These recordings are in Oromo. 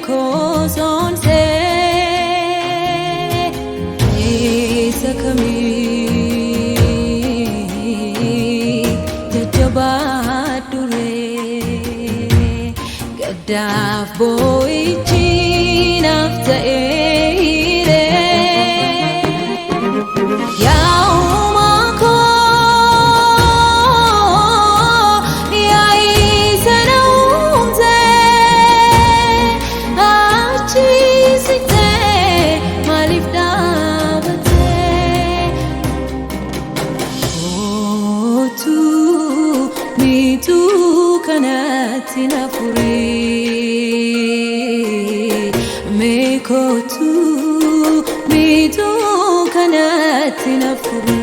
koson se sakami jajaba dure gadaf boy chin after ere yauma ko yai sanaumze achi site malif dabate o tu mi tu kanati na furi me ko tu mi tu kanati na furi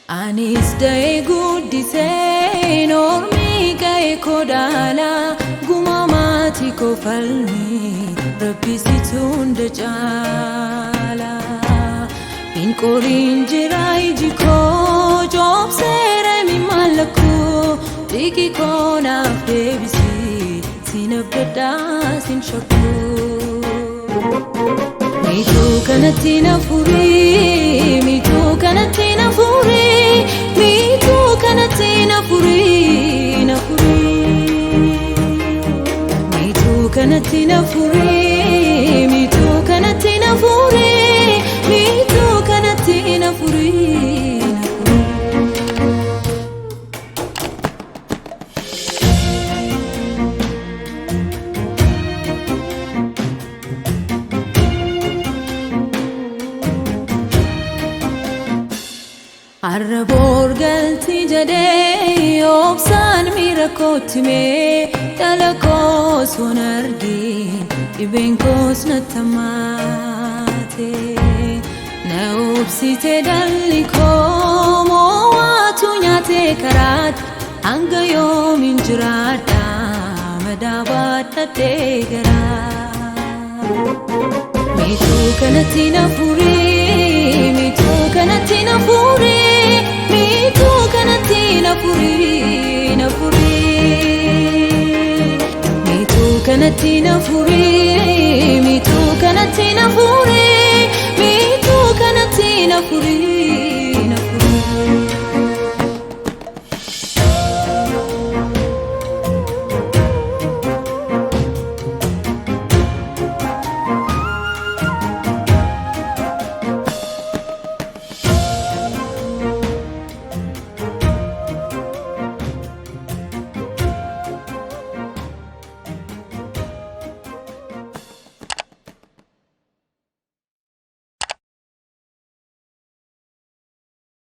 anis day gudi say normi kay kodala gumamati ko falmi rabbi sitund jala in korin jirai jiko job sere mi malaku diki kona bebisi sinabda sin shakku mi tu kanati na furi mi tu kanati na furi mi tu kanati na furi na furi mi tu kanati na furi mi tu kanati na furi mi tu kanati na furi na furi arrabor galti jade obsan mirakotme talakos honargi ibenkos natamate na obsite daliko moatu nyate karat angayo minjrada madabata tegara mitu kanati na furi mitu kanati na furi mitu kanati na furi na furi mitu kanati na furi mitu kanati na furi mitu kanati na furi